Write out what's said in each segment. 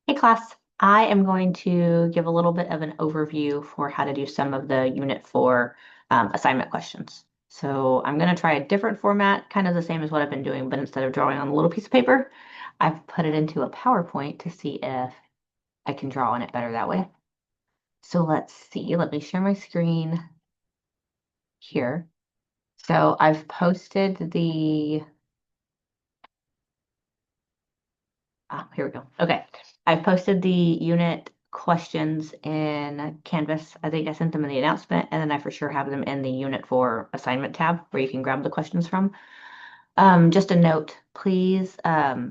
Hey class, I am going to give a little bit of an overview for how to do some of the Unit 4 assignment questions. So I'm going to try a different format, kind of the same as what I've been doing, but instead of drawing on a little piece of paper, I've put it into a PowerPoint to see if I can draw on it better that way. So let's see, let me share my screen here. So I've posted here we go. Okay. I've posted the unit questions in Canvas. I think I sent them in the announcement, and then I for sure have them in the Unit 4 assignment tab where you can grab the questions from. Just a note, please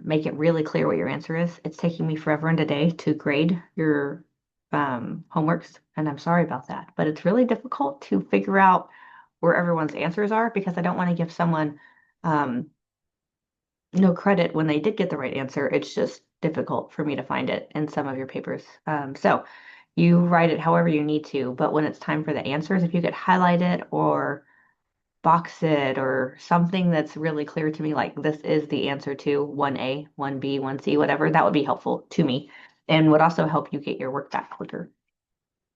make it really clear what your answer is. It's taking me forever and a day to grade your homeworks, and I'm sorry about that. But it's really difficult to figure out where everyone's answers are because I don't want to give someone um, no credit when they did get the right answer. It's just difficult for me to find it in some of your papers. So you write it however you need to, but when it's time for the answers, if you could highlight it or box it or something that's really clear to me, like this is the answer to 1A, 1B, 1C, whatever, that would be helpful to me and would also help you get your work back quicker.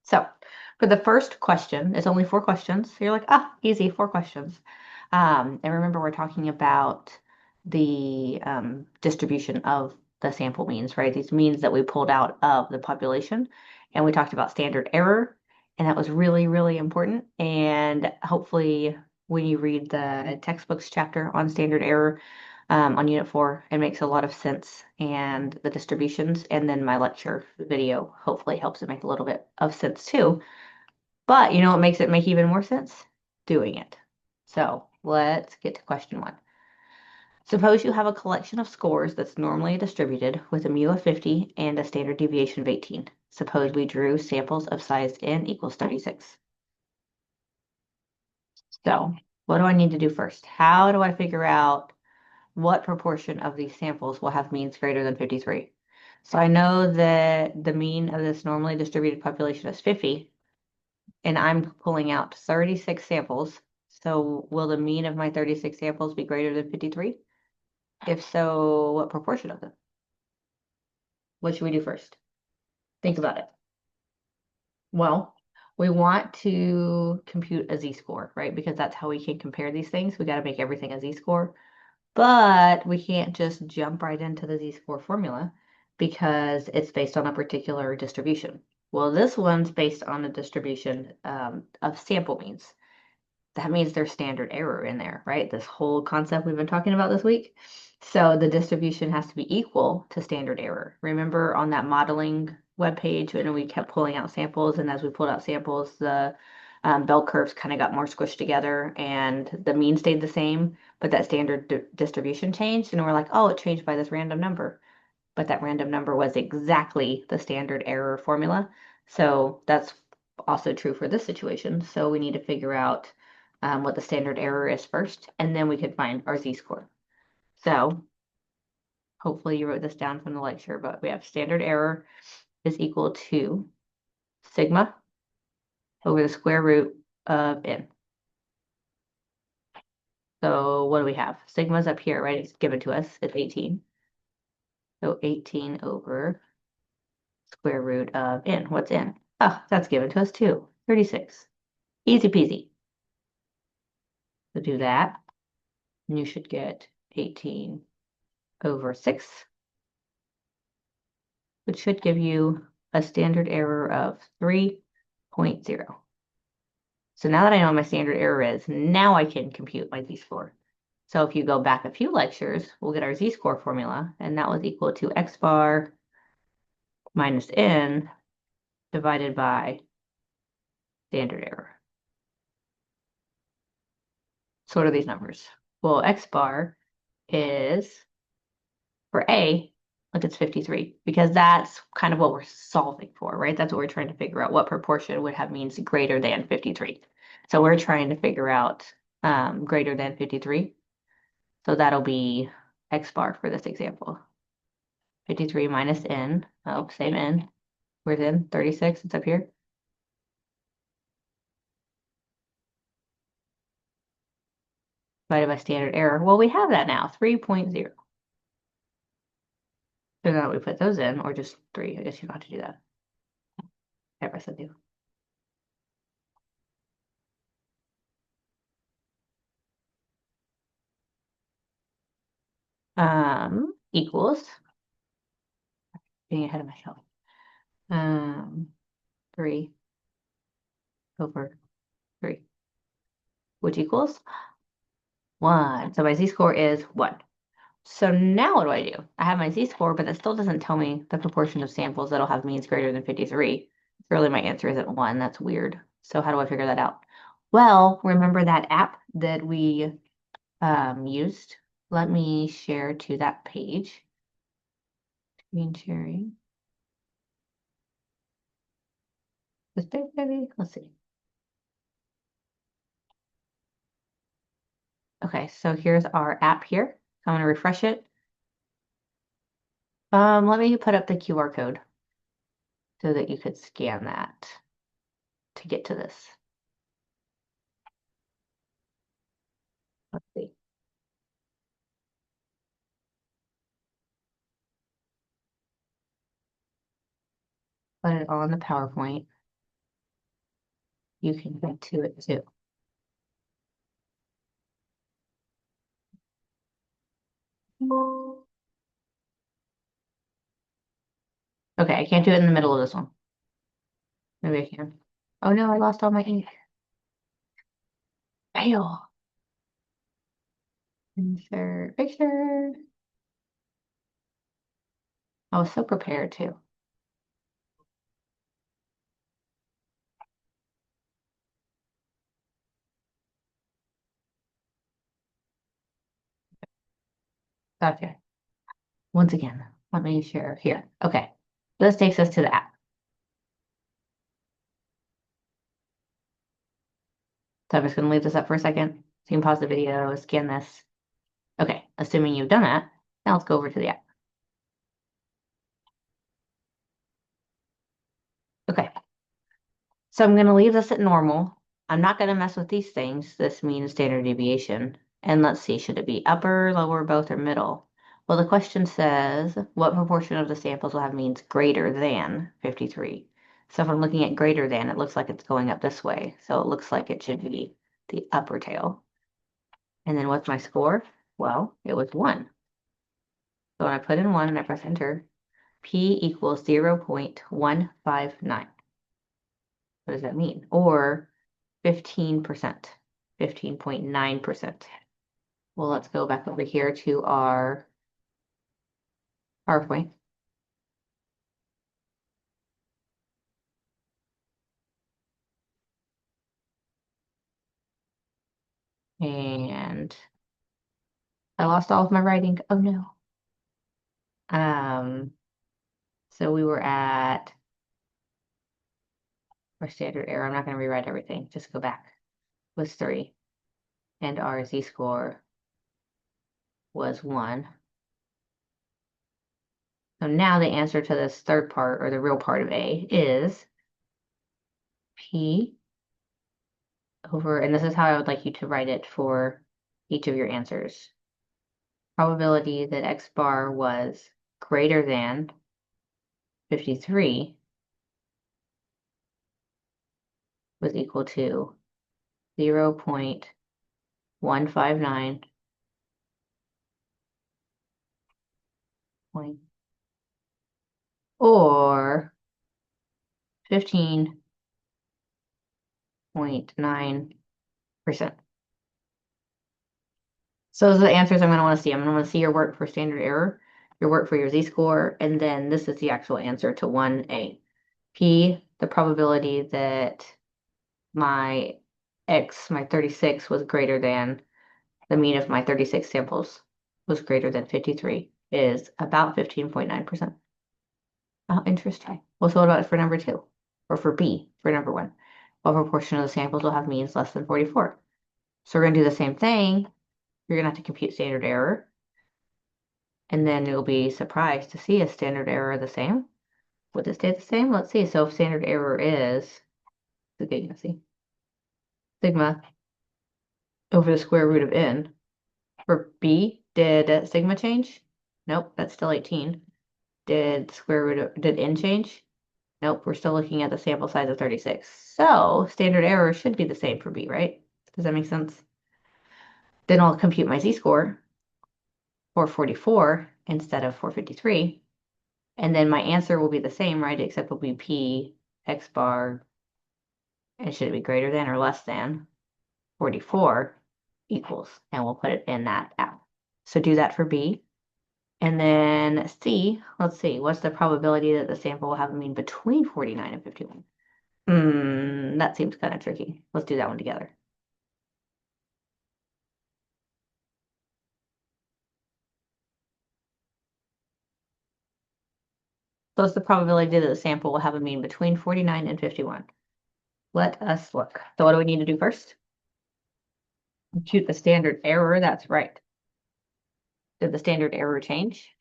So for the first question, it's only 4 questions. So you're like, easy, 4 questions. And remember, we're talking about the distribution of the sample means, right? These means that we pulled out of the population. And we talked about standard error, and that was really, really important. And hopefully, when you read the textbooks chapter on standard error, on Unit 4. It makes a lot of sense and the distributions. And then my lecture video hopefully helps it make a little bit of sense too. But you know what makes it make even more sense? Doing it. So let's get to question 1. Suppose you have a collection of scores that's normally distributed with a mu of 50 and a standard deviation of 18. Suppose we drew samples of size n equals 36. So what do I need to do first? How do I figure out what proportion of these samples will have means greater than 53? So I know that the mean of this normally distributed population is 50, and I'm pulling out 36 samples. So will the mean of my 36 samples be greater than 53? If so, what proportion of them? What should we do first? Think about it. Well, we want to compute a z-score, right? Because that's how we can compare these things. We got to make everything a z-score. But we can't just jump right into the z-score formula because it's based on a particular distribution. Well, this one's based on a distribution of sample means. That means there's standard error in there, right? This whole concept we've been talking about this week. So the distribution has to be equal to standard error. Remember on that modeling webpage, and we kept pulling out samples, and as we pulled out samples, the bell curves kind of got more squished together, and the mean stayed the same, but that standard distribution changed, and we're like, oh, it changed by this random number. But that random number was exactly the standard error formula. So that's also true for this situation. So we need to figure out what the standard error is first, and then we could find our z-score. So hopefully you wrote this down from the lecture, but we have standard error is equal to sigma over the square root of n. So what do we have? Sigma's up here, right? It's given to us. It's 18. So 18 over square root of n. What's n? Oh, that's given to us too. 36. Easy peasy. So do that, and you should get 18 over 6, which should give you a standard error of 3.0. So now that I know what my standard error is, now I can compute my z-score. So if you go back a few lectures, we'll get our z-score formula, and that was equal to x bar minus n divided by standard error. So what are these numbers? Well, x bar is, for A, like it's 53, because that's kind of what we're solving for, right? That's what we're trying to figure out, what proportion would have means greater than 53. So we're trying to figure out greater than 53. So that'll be x bar for this example. 53 minus n, oh, same n. Where's n? 36, it's up here. Divided by standard error. Well, we have that now, 3.0. So now we put those in, or just 3. I guess you don't have to do that. I guess I do. Equals, getting ahead of myself. 3 over 3, which equals 1. So my z-score is 1. So now what do? I have my z-score, but that still doesn't tell me the proportion of samples that'll have means greater than 53. Really, my answer isn't 1. That's weird. So how do I figure that out? Well, remember that app that we used? Let me share to that page. Screen sharing. This big, baby. Let's see. Okay, so here's our app here. I'm going to refresh it. Let me put up the QR code so that you could scan that to get to this. Let's see. Put it on the PowerPoint. You can get to it too. Okay, I can't do it in the middle of this one. Maybe I can. Oh no, I lost all my ink. Fail. Insert picture. I was so prepared too. Okay. Once again, let me share here. Okay. This takes us to the app. So I'm just going to leave this up for a second. So you can pause the video, scan this. Okay, assuming you've done that, now let's go over to the app. Okay, so I'm going to leave this at normal. I'm not going to mess with these things. This means standard deviation. And let's see, should it be upper, lower, both, or middle? Well, the question says, what proportion of the samples will have means greater than 53? So if I'm looking at greater than, it looks like it's going up this way. So it looks like it should be the upper tail. And then what's my score? Well, it was 1. So when I put in 1 and I press enter, P equals 0.159. What does that mean? Or 15%, 15.9%. Well, let's go back over here to our PowerPoint. And I lost all of my writing. Oh no. So we were at our standard error. I'm not going to rewrite everything. Just go back. Was 3. And our z-score was 1. So now the answer to this third part, or the real part of A, is P over, and this is how I would like you to write it for each of your answers. Probability that X bar was greater than 53 was equal to 0.159 point, or 15.9%. So those are the answers I'm going to want to see. I'm going to want to see your work for standard error, your work for your z-score, and then this is the actual answer to 1A. P, the probability that my X, my 36, was greater than the mean of my 36 samples was greater than 53 is about 15.9%. Oh, interesting. Well, so what about for number 2? Or for B, for number 1? What proportion of the samples will have means less than 44? So we're going to do the same thing. You're going to have to compute standard error. And then you'll be surprised to see a standard error the same. Would it stay the same? Let's see. So if standard error is, okay, you see, sigma over the square root of n. For B, did sigma change? Nope, that's still 18. Did square root of, did n change? Nope, we're still looking at the sample size of 36. So standard error should be the same for B, right? Does that make sense? Then I'll compute my z-score for 44 instead of 453. And then my answer will be the same, right? Except will be P x bar, and should it be greater than or less than 44 equals, and we'll put it in that app. So do that for B. And then C, let's see, what's the probability that the sample will have a mean between 49 and 51? That seems kind of tricky. Let's do that one together. So what's the probability that the sample will have a mean between 49 and 51? Let us look. So what do we need to do first? Compute the standard error, that's right. Did the standard error change?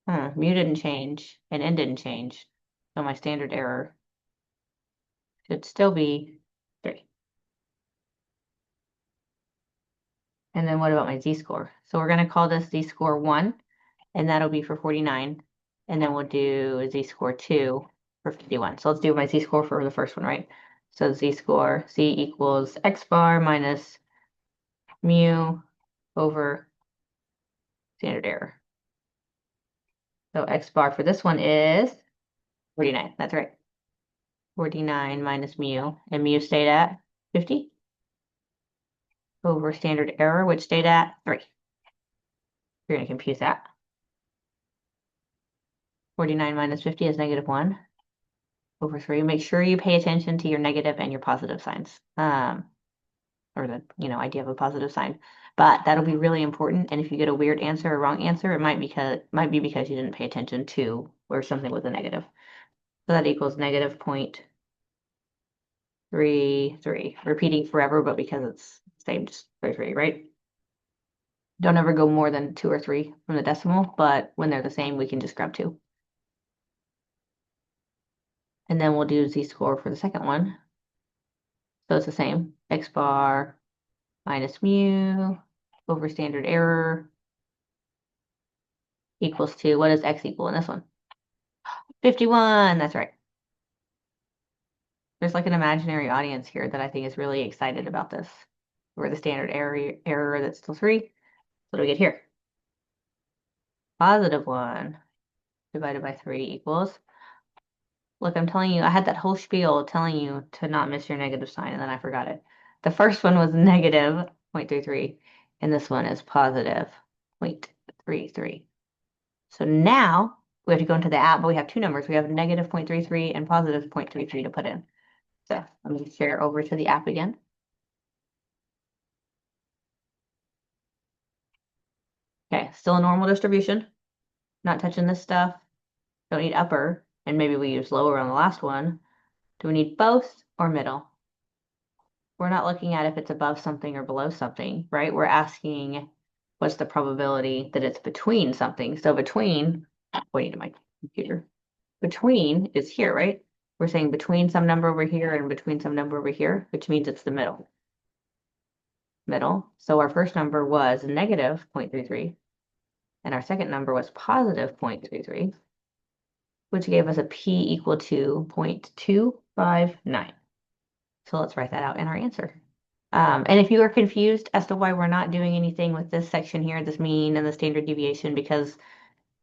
Mu didn't change and n didn't change. So my standard error should still be 3. And then what about my z-score? So we're going to call this z-score 1, and that'll be for 49. And then we'll do z-score 2 for 51. So let's do my z-score for the first one, right? So z-score, z equals x bar minus mu over standard error. So x bar for this one is 49. That's right. 49 minus mu, and mu stayed at 50 over standard error, which stayed at 3. You're going to compute that. 49 minus 50 is negative 1 over 3. Make sure you pay attention to your negative and your positive signs, or the idea of a positive sign. But that'll be really important. And if you get a weird answer or wrong answer, it might be because you didn't pay attention to where something was a negative. So that equals negative 0.33. Repeating forever, but because it's same, just 33, right? Don't ever go more than 2 or 3 from the decimal, but when they're the same, we can just grab 2. And then we'll do z-score for the second one. So it's the same, x bar minus mu over standard error equals 2. What does x equal in this one? 51, that's right. There's like an imaginary audience here that I think is really excited about this. We're the standard error that's still 3. What do we get here? Positive 1 divided by 3 equals. Look, I'm telling you, I had that whole spiel telling you to not miss your negative sign, and then I forgot it. The first one was negative 0.33, and this one is positive 0.33. So now we have to go into the app, but we have 2 numbers. We have negative 0.33 and positive 0.33 to put in. So let me share over to the app again. Okay, still a normal distribution. Not touching this stuff. Don't need upper, and maybe we use lower on the last one. Do we need both or middle? We're not looking at if it's above something or below something, right? We're asking what's the probability that it's between something. So between, waiting to my computer, between is here, right? We're saying between some number over here and between some number over here, which means it's the middle. Middle. So our first number was negative 0.33, and our second number was positive 0.33, which gave us a p equal to 0.259. So let's write that out in our answer. And if you are confused as to why we're not doing anything with this section here, this mean and the standard deviation, because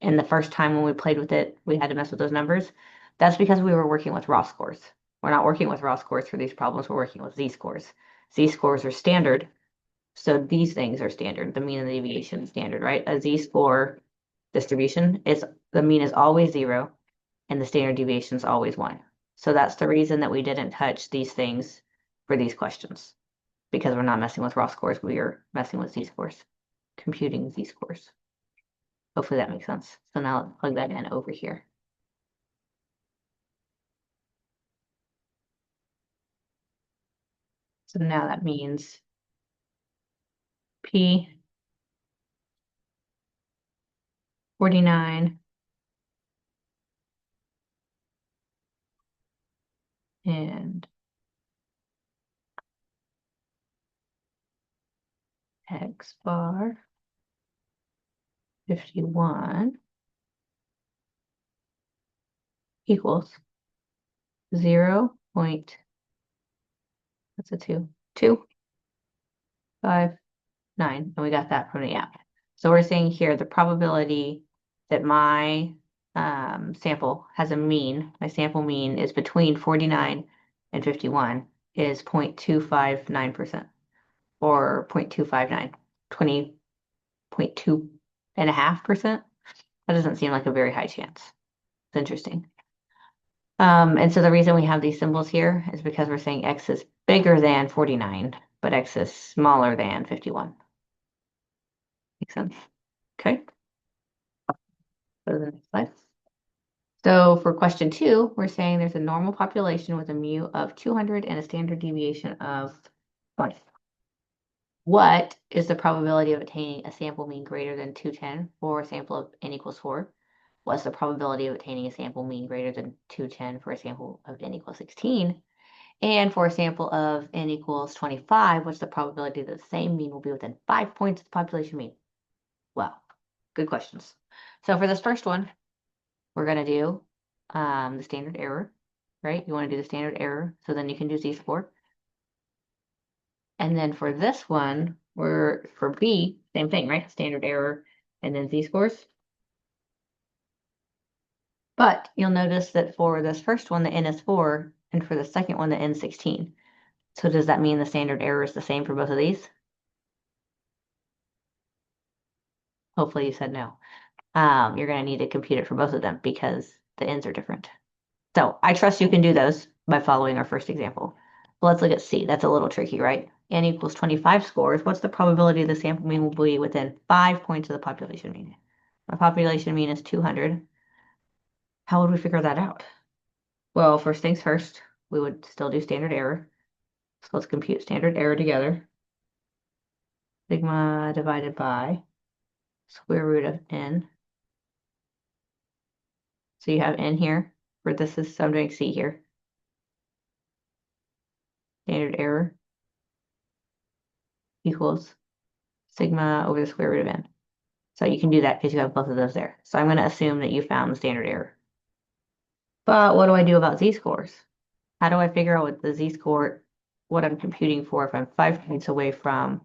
in the first time when we played with it, we had to mess with those numbers, that's because we were working with raw scores. We're not working with raw scores for these problems, we're working with z-scores. Z-scores are standard, so these things are standard. The mean and the deviation is standard, right? A z-score distribution is, the mean is always 0, and the standard deviation is always 1. So that's the reason that we didn't touch these things for these questions. Because we're not messing with raw scores, we are messing with z-scores, computing z-scores. Hopefully that makes sense. So now let's plug that in over here. So now that means P 49 and x bar 51 equals 0 point, what's a 2.259, and we got that from the app. So we're saying here the probability that my sample has a mean, my sample mean is between 49 and 51 is 0.259%, or 0.259, 20.2.5%. That doesn't seem like a very high chance. It's interesting. And so the reason we have these symbols here is because we're saying X is bigger than 49, but X is smaller than 51. Makes sense? Okay. Go to the next slide. So for question 2, we're saying there's a normal population with a mu of 200 and a standard deviation of 20. What is the probability of attaining a sample mean greater than 210 for a sample of n equals 4? What's the probability of attaining a sample mean greater than 210 for a sample of n equals 16? And for a sample of n equals 25, what's the probability that the same mean will be within 5 points of the population mean? Well, good questions. So for this first one, we're going to do the standard error, right? You want to do the standard error, so then you can do z-score. And then for this one, for B, same thing, right? Standard error and then z-scores. But you'll notice that for this first one, the n is 4, and for the second one, the n is 16. So does that mean the standard error is the same for both of these? Hopefully you said no. You're going to need to compute it for both of them because the n's are different. So I trust you can do those by following our first example. Well, let's look at C. That's a little tricky, right? N equals 25 scores. What's the probability the sample mean will be within 5 points of the population mean? My population mean is 200. How would we figure that out? Well, first things first, we would still do standard error. So let's compute standard error together. Sigma divided by square root of n. So you have n here, for this is, so I'm doing C here. Standard error equals sigma over the square root of n. So you can do that because you have both of those there. So I'm going to assume that you found the standard error. But what do I do about z-scores? How do I figure out what the z-score, what I'm computing for if I'm 5 points away from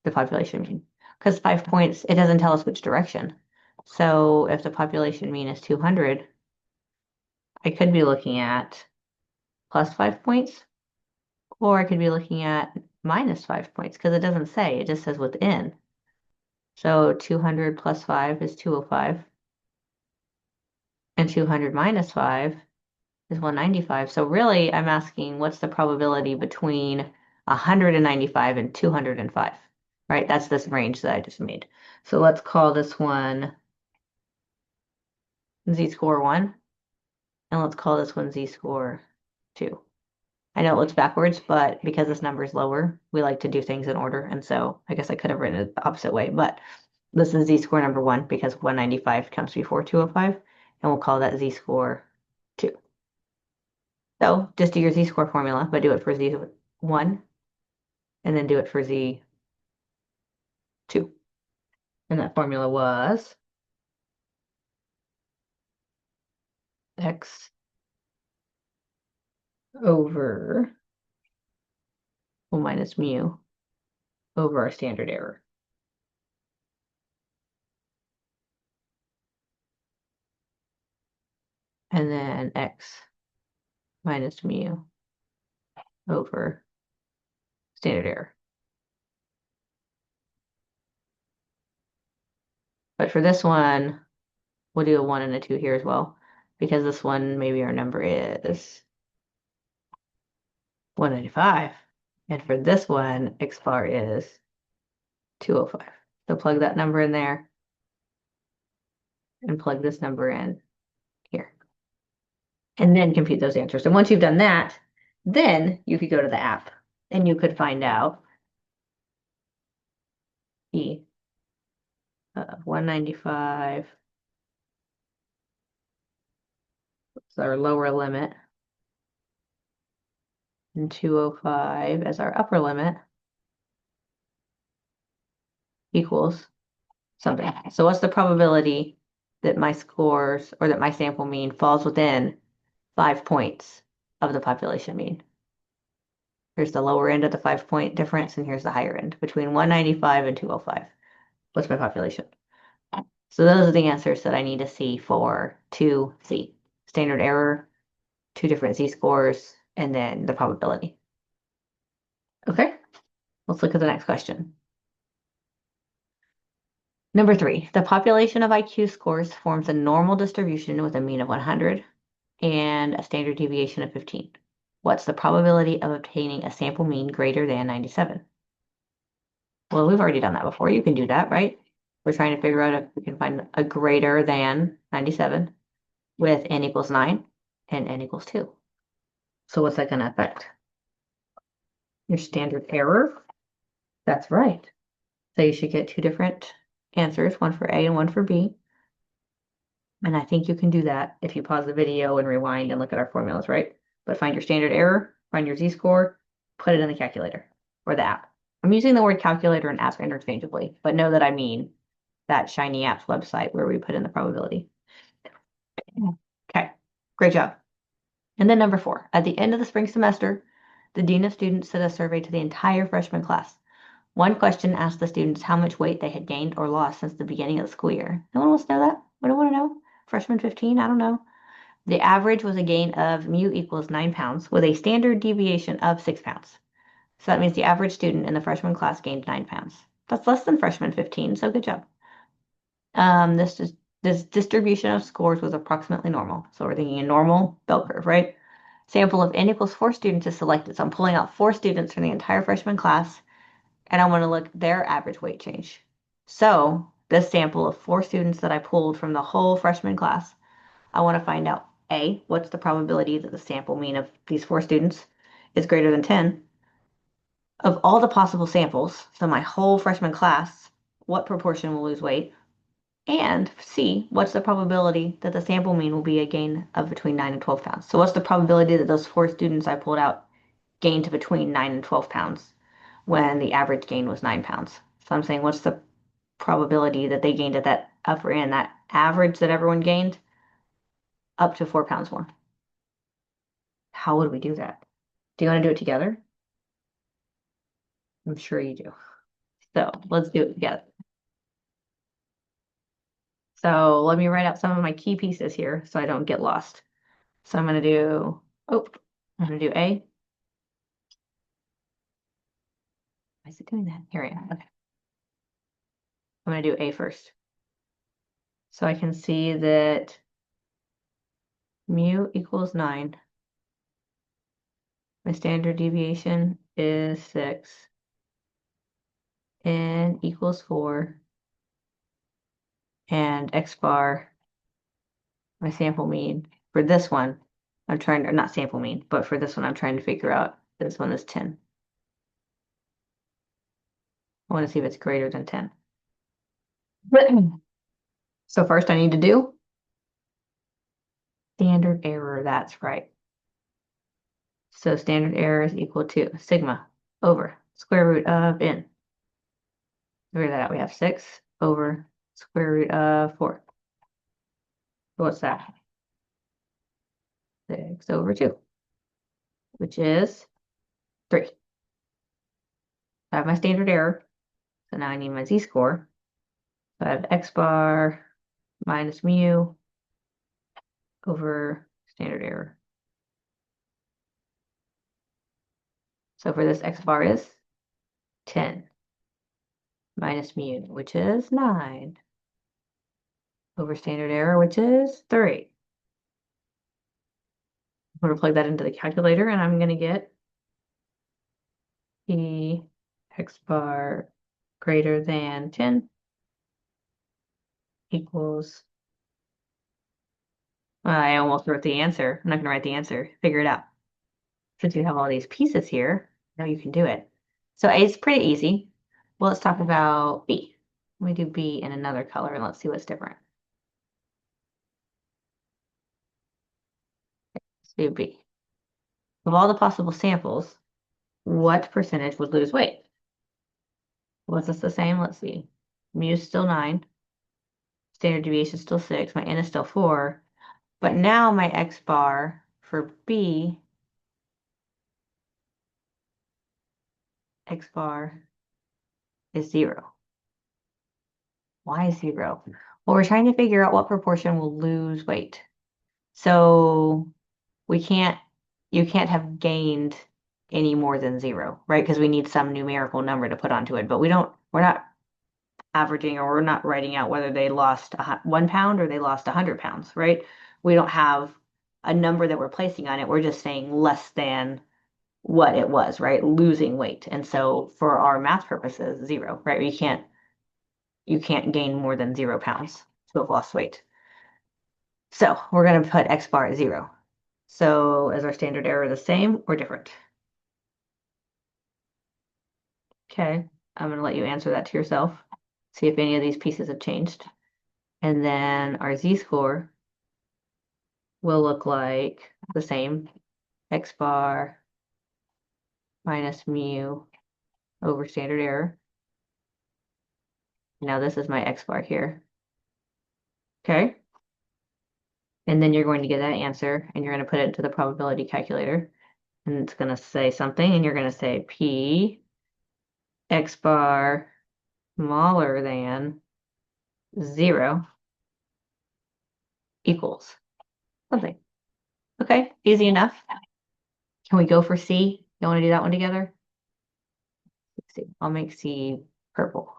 the population mean? Because 5 points, it doesn't tell us which direction. So if the population mean is 200, I could be looking at plus 5 points, or I could be looking at minus 5 points because it doesn't say, it just says within. So 200 plus 5 is 205, and 200 minus 5 is 195. So really, I'm asking what's the probability between 195 and 205, right? That's this range that I just made. So let's call this one z-score 1, and let's call this one z-score 2. I know it looks backwards, but because this number is lower, we like to do things in order. And so I guess I could have written it the opposite way, but this is z-score number 1 because 195 comes before 205, and we'll call that z-score 2. So just do your z-score formula, but do it for z1 and then do it for z2. And that formula was x over, well, minus mu over our standard error. And then x minus mu over standard error. But for this one, we'll do a 1 and a 2 here as well, because this one, maybe our number is 195. And for this one, x bar is 205. So plug that number in there and plug this number in here. And then compute those answers. And once you've done that, then you could go to the app and you could find out the 195 is our lower limit and 205 as our upper limit equals something. So what's the probability that my scores or that my sample mean falls within 5 points of the population mean. Here's the lower end of the 5-point difference, and here's the higher end between 195 and 205. What's my population? So those are the answers that I need to see for 2C. Standard error, two different z-scores, and then the probability. Okay, let's look at the next question. Number 3, the population of IQ scores forms a normal distribution with a mean of 100 and a standard deviation of 15. What's the probability of obtaining a sample mean greater than 97? Well, we've already done that before. You can do that, right? We're trying to figure out if we can find a greater than 97 with n equals 9 and n equals 2. So what's that going to affect? Your standard error? That's right. So you should get two different answers, one for A and one for B. And I think you can do that if you pause the video and rewind and look at our formulas, right? But find your standard error, find your z-score, put it in the calculator or the app. I'm using the word calculator and app interchangeably, but know that I mean that Shiny Apps website where we put in the probability. Okay, great job. And then number 4, at the end of the spring semester, the dean of students sent a survey to the entire freshman class. One question asked the students how much weight they had gained or lost since the beginning of the school year. No one wants to know that? I don't want to know. Freshman 15, I don't know. The average was a gain of mu equals 9 pounds with a standard deviation of 6 pounds. So that means the average student in the freshman class gained 9 pounds. That's less than freshman 15, so good job. This distribution of scores was approximately normal. So we're thinking a normal bell curve, right? Sample of n equals 4 students is selected. So I'm pulling out 4 students from the entire freshman class, and I want to look their average weight change. So this sample of 4 students that I pulled from the whole freshman class, I want to find out, A, what's the probability that the sample mean of these 4 students is greater than 10? Of all the possible samples, so my whole freshman class, what proportion will lose weight? And C, what's the probability that the sample mean will be a gain of between 9 and 12 pounds? So what's the probability that those 4 students I pulled out gained to between 9 and 12 pounds when the average gain was 9 pounds? So I'm saying what's the probability that they gained at that upper end, that average that everyone gained, up to 4 pounds more? How would we do that? Do you want to do it together? I'm sure you do. So let's do it together. So let me write out some of my key pieces here so I don't get lost. So I'm going to do, I'm going to do A. Why is it doing that? Here I am. Okay. I'm going to do A first. So I can see that mu equals 9. My standard deviation is 6. N equals 4. And X bar, my sample mean for this one, I'm trying to, not sample mean, but for this one, I'm trying to figure out this one is 10. I want to see if it's greater than 10. So first I need to do standard error. That's right. So standard error is equal to sigma over square root of n. Figure that out. We have 6 over square root of 4. So what's that? 6 over 2, which is 3. I have my standard error. So now I need my z-score. So I have x bar minus mu over standard error. So for this, x bar is 10 minus mu, which is 9, over standard error, which is 3. I'm going to plug that into the calculator, and I'm going to get the x bar greater than 10 equals, I almost wrote the answer. I'm not going to write the answer. Figure it out. Since you have all these pieces here, now you can do it. So A is pretty easy. Well, let's talk about B. Let me do B in another color, and let's see what's different. Let's do B. Of all the possible samples, what percentage would lose weight? Was this the same? Let's see. Mu is still 9. Standard deviation is still 6. My n is still 4. But now my x bar for B, X bar is 0. Why 0? Well, we're trying to figure out what proportion will lose weight. So we can't, you can't have gained any more than 0, right? Because we need some numerical number to put onto it, but we're not averaging or we're not writing out whether they lost 1 pound or they lost 100 pounds, right? We don't have a number that we're placing on it. We're just saying less than what it was, right? Losing weight. And so for our math purposes, 0, right? You can't gain more than 0 pounds to have lost weight. So we're going to put X bar at 0. So is our standard error the same or different? Okay, I'm going to let you answer that to yourself. See if any of these pieces have changed. And then our z-score will look like the same. X bar minus mu over standard error. Now this is my X bar here. Okay. And then you're going to get that answer and you're going to put it into the probability calculator. And it's going to say something and you're going to say P X bar smaller than 0 equals something. Okay, easy enough. Can we go for C? You want to do that one together? Let's see. I'll make C purple.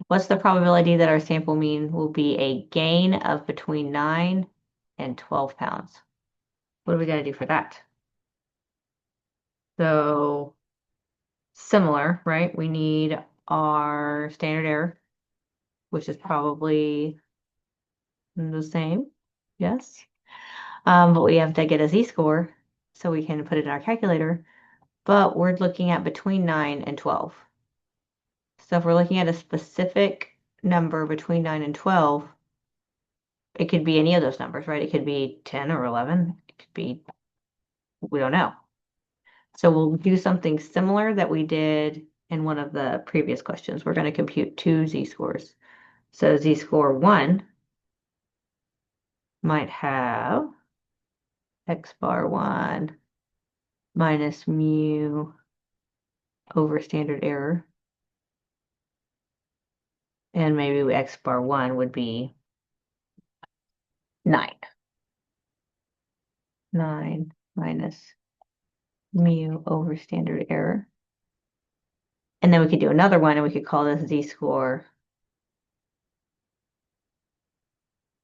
What's the probability that our sample mean will be a gain of between 9 and 12 pounds? What do we got to do for that? So similar, right? We need our standard error, which is probably the same. Yes. But we have to get a z-score so we can put it in our calculator. But we're looking at between 9 and 12. So if we're looking at a specific number between 9 and 12, it could be any of those numbers, right? It could be 10 or 11. It could be, we don't know. So we'll do something similar that we did in one of the previous questions. We're going to compute 2 z-scores. So z-score 1 might have X bar 1 minus mu over standard error. And maybe X bar 1 would be 9. 9 minus mu over standard error. And then we could do another one and we could call this z-score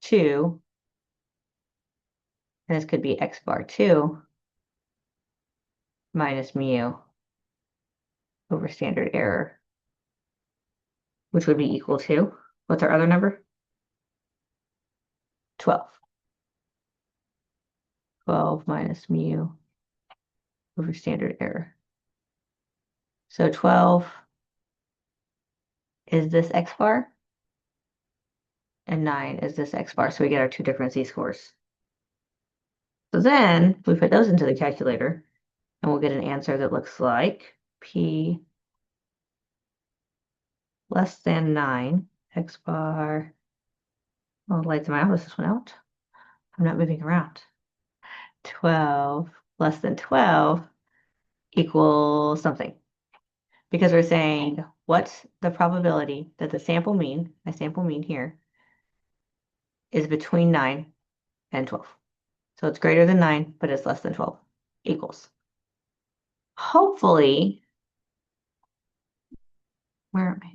2. And this could be X bar 2 minus mu over standard error, which would be equal to, what's our other number? 12. 12 minus mu over standard error. So 12 is this X bar, and 9 is this X bar. So we get our 2 different z-scores. So then we put those into the calculator, and we'll get an answer that looks like P less than 9, X bar, well, the lights in my office just went out. I'm not moving around. 12 less than 12 equals something. Because we're saying, what's the probability that the sample mean, my sample mean here, is between 9 and 12. So it's greater than 9, but it's less than 12 equals. Hopefully, where am I?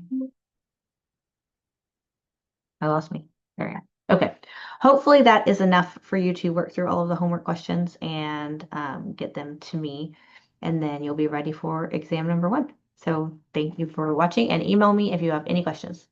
I lost me. There I am. Okay. Hopefully that is enough for you to work through all of the homework questions and get them to me. And then you'll be ready for exam number 1. So thank you for watching and email me if you have any questions.